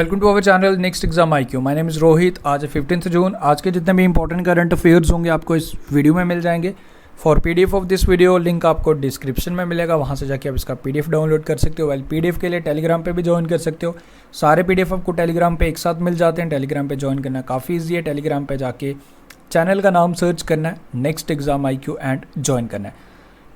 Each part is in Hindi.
Welcome to our channel next exam IQ। My name is Rohit. आज है 15 जून। आज के जितने भी इंपॉर्टेंट करंट अफेयर्स होंगे आपको इस वीडियो में मिल जाएंगे। For PDF of this video link आपको डिस्क्रिप्शन में मिलेगा, वहाँ से जाके आप इसका PDF डाउनलोड कर सकते हो। वेल PDF के लिए टेलीग्राम पे भी ज्वाइन कर सकते हो। सारे PDF आपको टेलीग्राम पे एक साथ मिल जाते हैं। टेलीग्राम पे ज्वाइन करना काफ़ी ईजी है। टेलीग्राम पे जाके चैनल का नाम सर्च करना है Next exam IQ and join करना है।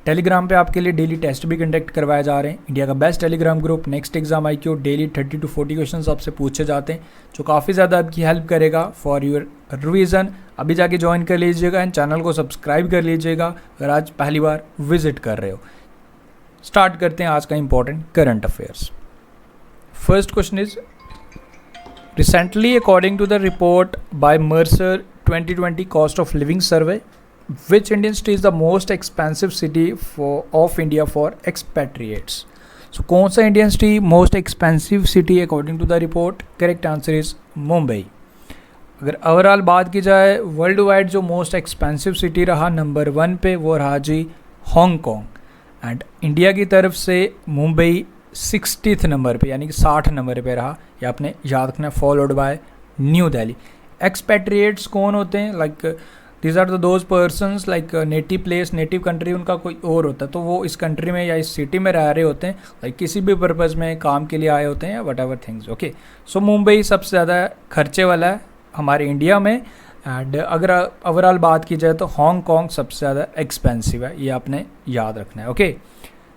टेलीग्राम पे आपके लिए डेली टेस्ट भी कंडक्ट करवाए जा रहे हैं। इंडिया का best Telegram group next exam IQ। Daily 30 to 40 questions आपसे पूछे जाते हैं, जो काफ़ी ज़्यादा आपकी हेल्प करेगा फॉर योर रिवीजन। अभी जाके ज्वाइन कर लीजिएगा एंड चैनल को सब्सक्राइब कर लीजिएगा अगर आज पहली बार विजिट कर रहे हो। स्टार्ट करते हैं आज का important current affairs. First question is recently according to the report by Mercer 2020 cost of living survey, which Indian city is the most expensive city of India for expatriates? So कौन सा Indian city most expensive city according to the report? Correct answer is Mumbai. अगर ओवरऑल बात की जाए वर्ल्ड वाइड जो मोस्ट एक्सपेंसिव सिटी रहा नंबर 1 पे वो रहा जी हांगकॉन्ग। एंड इंडिया की तरफ से मुंबई 60th नंबर पे यानी कि 60 नंबर पे रहा। ये आपने याद रखना, followed by New Delhi. Expatriates कौन होते हैं? Like these are those persons like native place, native country उनका कोई और होता है, तो वो इस कंट्री में या इस सिटी में रह रहे होते हैं, लाइक किसी भी पर्पज़ में काम के लिए आए होते हैं या वट एवर थिंग्स। ओके, सो मुंबई सबसे ज़्यादा खर्चे वाला है हमारे इंडिया में। एंड अगर ओवरऑल बात की जाए तो हांगकॉन्ग सबसे ज़्यादा एक्सपेंसिव है, ये आपने याद रखना है। Okay,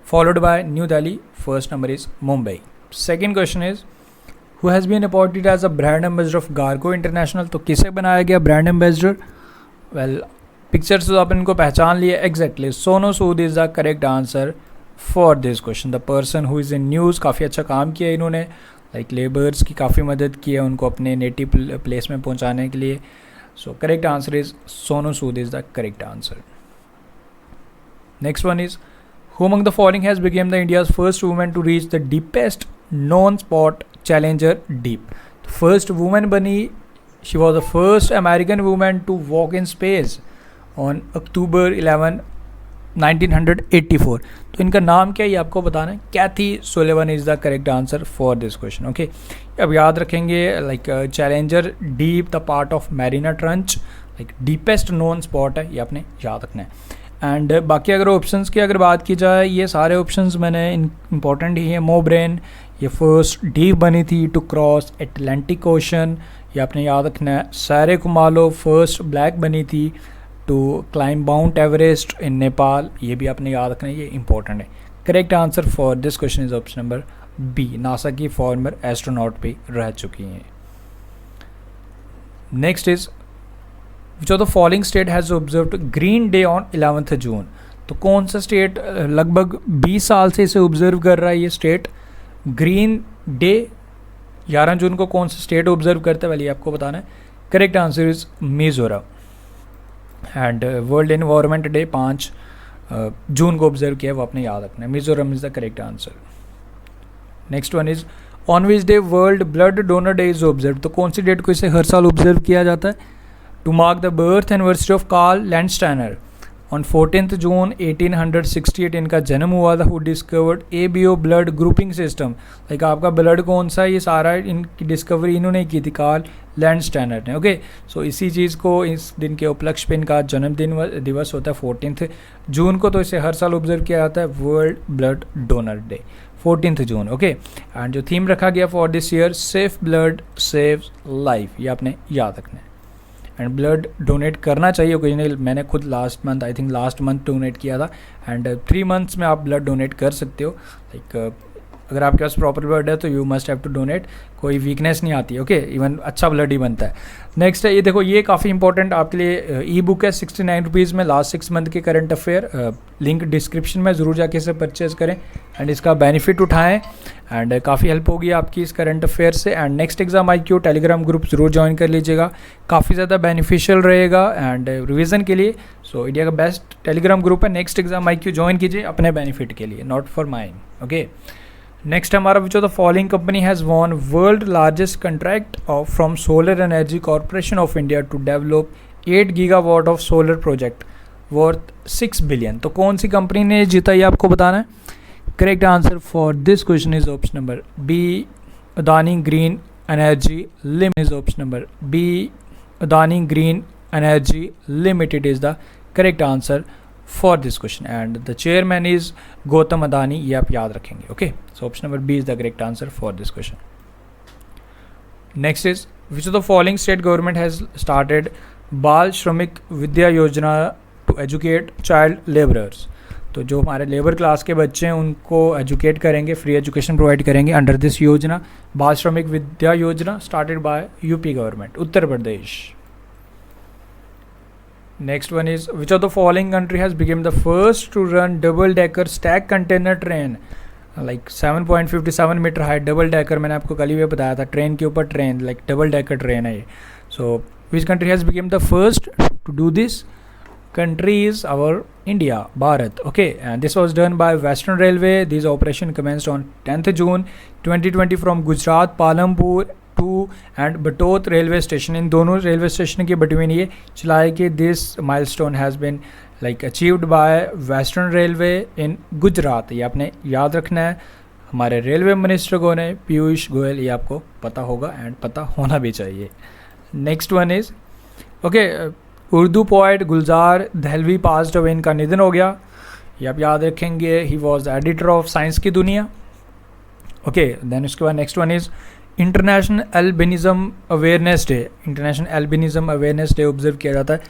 followed by New Delhi. First number is Mumbai. Second question is who has been appointed as a brand ambassador of Gargo international? तो किसे बनाया गया ब्रांड एम्बेसडर? वेल पिक्चर से तो आप इनको पहचान लिए exactly. Sonu Sood is the correct answer for this question. The person who is in news, काफ़ी अच्छा काम किया इन्होंने, लाइक लेबर्स की काफ़ी मदद की है उनको अपने नेटिव प्लेस में पहुंचाने के लिए। So correct answer is Sonu Sood is the correct answer. Next one is who among the following has become the India's first women to reach the deepest known spot challenger deep? First women बनी, she was the first American woman to walk in space on October 11, 1984। तो इनका नाम क्या है ये आपको बताना है। Kathy Sullivan is the correct answer for this question. Okay, अब याद रखेंगे like Challenger Deep the part of Mariana Trench, like deepest known spot है, ये आपने याद रखना है। एंड बाकी अगर ऑप्शंस की अगर बात की जाए, ये सारे ऑप्शंस मैंने इंपॉर्टेंट ही है। मोब्रेन ये फर्स्ट डीप बनी थी टू क्रॉस एटलांटिक ओशन, ये आपने याद रखना है। सारे कुमालो फर्स्ट ब्लैक बनी थी to climb Mount Everest in Nepal, ये भी आपने याद रखना है, ये इंपॉर्टेंट है। Correct answer for this question is option number B. NASA की फॉर्मर एस्ट्रोनॉट भी रह चुकी हैं। Next is which of the following state has observed green day on 11th June? तो कौन सा स्टेट लगभग 20 साल से इसे ऑब्जर्व कर रहा है ये स्टेट ग्रीन डे? 11 जून को कौन सा स्टेट ऑब्जर्व करता है? वाली आपको बताना है। Correct answer is Mizoram. And world environment day 5 जून को ऑब्जर्व किया, वो आपने याद रखना है। Mizoram is the correct answer. Next one is on which day world blood donor day is observe? तो कौन सी डेट को इसे हर साल ऑब्जर्व किया जाता है? To mark the birth anniversary of Karl Landsteiner on 14th June 1868 इनका जन्म हुआ था। Who discovered ABO blood grouping system? Like आपका ब्लड कौन सा है, ये सारा इनकी डिस्कवरी इन्होंने की थी, कार्ल लैंडस्टाइनर ने। ओके, सो इसी चीज़ को इस दिन के उपलक्ष्य पे इनका जन्मदिन दिवस होता है 14th जून को, तो इसे हर साल ऑब्जर्व किया जाता है world blood donor day 14th June. Okay, and जो थीम रखा गया for this year safe blood saves life, ये आपने याद रखना है। एंड ब्लड डोनेट करना चाहिए ओकेजनली। मैंने खुद लास्ट मंथ डोनेट किया था। एंड 3 months में आप ब्लड डोनेट कर सकते हो। लाइक अगर आपके पास प्रॉपर ब्लड है तो you must have to donate, कोई वीकनेस नहीं आती है। ओके, इवन अच्छा ब्लड ही बनता है। नेक्स्ट है ये देखो, ये काफ़ी इंपॉर्टेंट आपके लिए ई बुक है 69 रुपीज़ में, लास्ट 6 मंथ के करंट अफेयर। लिंक डिस्क्रिप्शन में ज़रूर जाके इसे परचेज़ करें एंड इसका बेनिफिट उठाएं। एंड काफ़ी हेल्प होगी आपकी इस करंट अफेयर से। And next exam IQ Telegram group ज़रूर ज्वाइन कर लीजिएगा, काफ़ी ज़्यादा बेनिफिशियल रहेगा एंड रिवीजन के लिए। सो इंडिया का बेस्ट टेलीग्राम ग्रुप है नेक्स्ट एग्जाम IQ, ज्वाइन कीजिए अपने बेनिफिट के लिए, not for mine. Okay, next हमारा which of the following company has won world largest contract of from Solar Energy Corporation of India to develop 8 gigawatt of solar project worth 6 billion? तो कौन सी कंपनी ने जीता ये आपको बताना है। Correct answer for this question is option number B, Adani green Energy Limited is option number B. Adani Green Energy Limited is the correct answer for this question, and the chairman is Gautam Adani. ये आप याद रखेंगे. Okay, so option number B is the correct answer for this question. Next is, which of the following state government has started Bal Shramik Vidya Yojana to educate child laborers? तो जो हमारे लेबर क्लास के बच्चे हैं उनको एजुकेट करेंगे, फ्री एजुकेशन प्रोवाइड करेंगे under this yojana, Bal Shramik Vidya Yojana, started by UP government, Uttar Pradesh. Next one is, which of the following country has become the first to run double decker stack container train like 7.57 metre height double decker. मैंने आपको कल ही बताया था, ट्रेन के ऊपर train, like double decker train है ये. So which country has become the first to do this? Country is our India, Bharat. Okay, and this was done by Western Railway. This operation commenced on 10th June 2020 from Gujarat, Palampur to and Batoth railway station. इन दोनों रेलवे स्टेशन के बिटवीन ये चलाए कि this milestone has been like achieved by Western Railway in Gujarat. ये आपने याद रखना है. हमारे रेलवे मिनिस्टर कौन है? पीयूष गोयल. ये आपको पता होगा एंड पता होना भी चाहिए. Next one is, okay, Urdu poet Gulzar Dehlvi passed away. इनका निधन हो गया. ये आप याद रखेंगे. He was editor of science की दुनिया. ओके, देन उसके बाद next one is international albinism awareness day. International albinism awareness day observe किया जाता है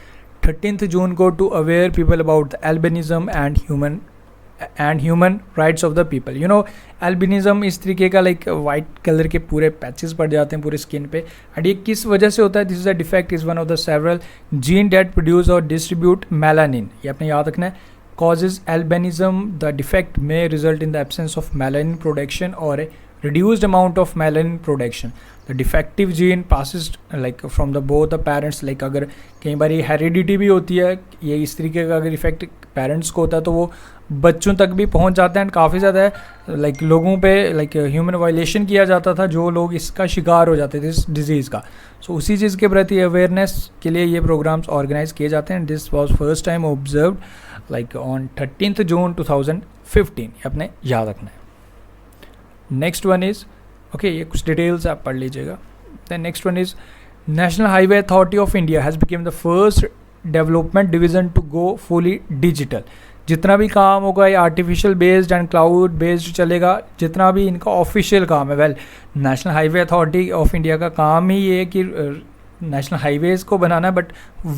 13 जून को to aware people about the albinism and human rights of the people. You know, albinism इस तरीके का लाइक वाइट कलर के पूरे पैचेस पड़ जाते हैं पूरे स्किन पे, एंड ये किस वजह से होता है? This is a defect is one of the several gene that produce और डिस्ट्रीब्यूट मेलानिन. ये आपने याद रखना है. कॉजेज एल्बिनिज्म, द डिफेक्ट में result in the absence of melanin production और reduced amount of melanin production. The defective gene passes like from the both the parents. like अगर कई बार ये हेरिडिटी भी होती है, ये इस तरीके का अगर इफेक्ट पेरेंट्स को होता है तो वो बच्चों तक भी पहुंच जाता है. एंड काफ़ी ज़्यादा लाइक लोगों पे लाइक ह्यूमन वायलेशन किया जाता था जो लोग इसका शिकार हो जाते थे, इस डिजीज़ का. सो उसी चीज़ के प्रति अवेयरनेस के लिए ये प्रोग्राम्स ऑर्गेनाइज किए जाते हैं. This was first time observe like on 13 जून 2015. अपने याद रखना है. नेक्स्ट वन इज़, ओके, ये कुछ डिटेल्स आप पढ़ लीजिएगा. Then next one is, national highway authority of India has become the first development division to go fully digital. जितना भी काम होगा ये artificial based and cloud based चलेगा. जितना भी इनका ऑफिशियल काम है, well, national highway authority of India का काम ही ये है कि नेशनल हाईवेज़ को बनाना है, बट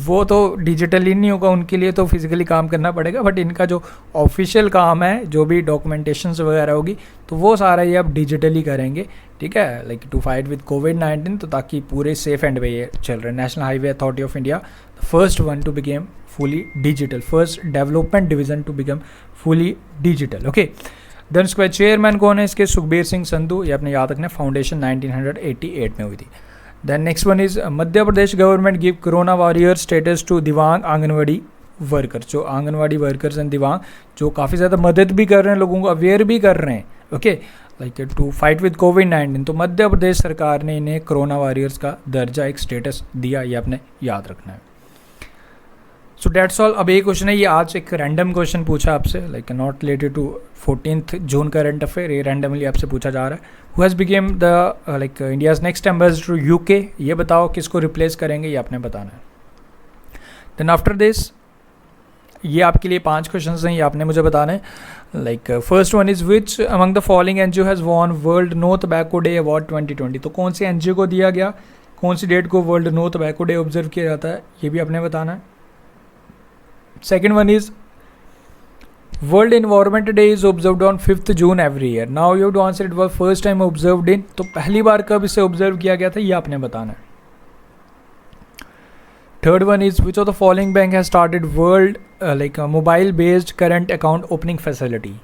वो तो डिजिटली नहीं होगा, उनके लिए तो फिजिकली काम करना पड़ेगा. बट इनका जो ऑफिशियल काम है, जो भी डॉक्यूमेंटेशंस वगैरह होगी, तो वो सारा ये अब डिजिटली करेंगे. ठीक है, लाइक टू फाइट विद कोविड-19, तो ताकि पूरे सेफ एंड वे ये चल रहे हैं. National highway authority of India, the first one to become fully digital, first development division to become fully digital. Okay, then उसके बाद चेयरमैन कौन है इसके? सुखबीर सिंह संधू. ये आपने याद रखना है. फाउंडेशन 1988 में हुई थी. Then next one is, Madhya Pradesh government give corona warrior status to divyang anganwadi workers. जो आंगनवाड़ी वर्कर्स एंड दिव्यांग जो काफ़ी ज़्यादा मदद भी कर रहे हैं, लोगों को अवेयर भी कर रहे हैं, okay, like to fight with कोविड-19, तो मध्य प्रदेश सरकार ने इन्हें कोरोना वॉरियर्स का दर्जा, एक स्टेटस दिया. ये आपने याद रखना है. So that's all. अब ये क्वेश्चन है, ये आज एक रैंडम क्वेश्चन पूछा आपसे, like not related to 14 June current affair. ये रैंडमली आपसे पूछा जा रहा है. Who has become the like India's next ambassador to UK. ये बताओ किसको रिप्लेस करेंगे, ये आपने बताना है. देन आफ्टर दिस, ये आपके लिए 5 क्वेश्चन हैं, ये आपने मुझे बताना है. Like first one is, which among the following NGO has won world no tobacco day award 2020. तो कौन सी एनजीओ को दिया गया, कौन सी डेट को world no tobacco day observe किया जाता है, ये भी आपने बताना है. Second one is, World Environment Day is observed on 5th June every year. Now you have to answer it was first time observed in. तो पहली बार कब इसे ऑब्जर्व किया गया था, ये आपने बताना है. Third one is, which of the following bank has started world like a mobile based current account opening facility.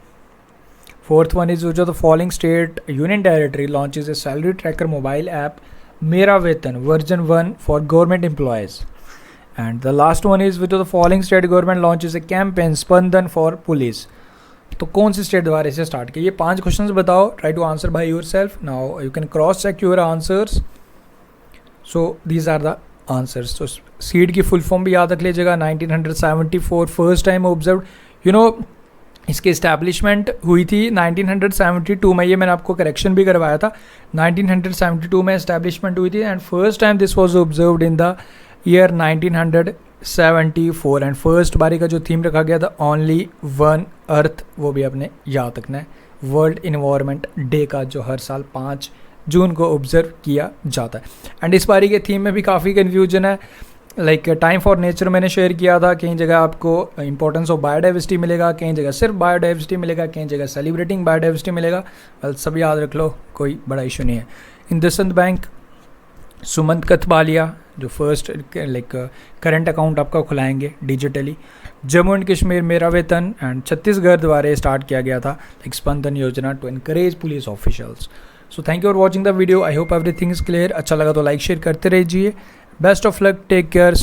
Fourth one is, which of the following state union territory launches a salary tracker mobile app Mera Vetan version 1 for government employees. And the last one is, which of the following state government launches a campaign Spandan for police. तो कौन सी स्टेट द्वारा इसे स्टार्ट किया? ये 5 क्वेश्चंस बताओ. Try to answer by yourself. Now you can cross check your answers. So these are the answers. तो सीड की फुल फॉर्म भी याद रख लीजिएगा. 1974 first time observe. You know, इसकी इस्टेब्लिशमेंट हुई थी 1972 में, ये मैंने आपको करेक्शन भी करवाया था, 1972 में इस्टेब्लिशमेंट हुई थी and first time this was observed in the year 1974 and first बारी का जो थीम रखा गया था ओनली वन अर्थ, वो भी आपने याद रखना है, वर्ल्ड इन्वायरमेंट डे का जो हर साल 5 जून को ऑब्जर्व किया जाता है। एंड इस बारी के थीम में भी काफ़ी कन्फ्यूजन है, लाइक टाइम फॉर नेचर मैंने शेयर किया था, कहीं जगह आपको इंपॉर्टेंस ऑफ बायोडाइवर्सिटी मिलेगा, कहीं जगह सिर्फ बायोडाइवर्सिटी मिलेगा, कहीं जगह सेलिब्रेटिंग बायोडाइवर्सिटी मिलेगा। सब याद रख लो, कोई बड़ा इशू नहीं है। इंडसइंड बैंक सुमंत कथबालिया जो फर्स्ट लाइक करंट अकाउंट आपका खुलाएंगे डिजिटली। जम्मू एंड कश्मीर मेरा वेतन एंड छत्तीसगढ़ द्वारा स्टार्ट किया गया था लाइक स्पंदन योजना to encourage police officials. So thank you for watching the video, I hope everything is clear. अच्छा लगा तो लाइक शेयर करते रहिए। Best of luck, take care.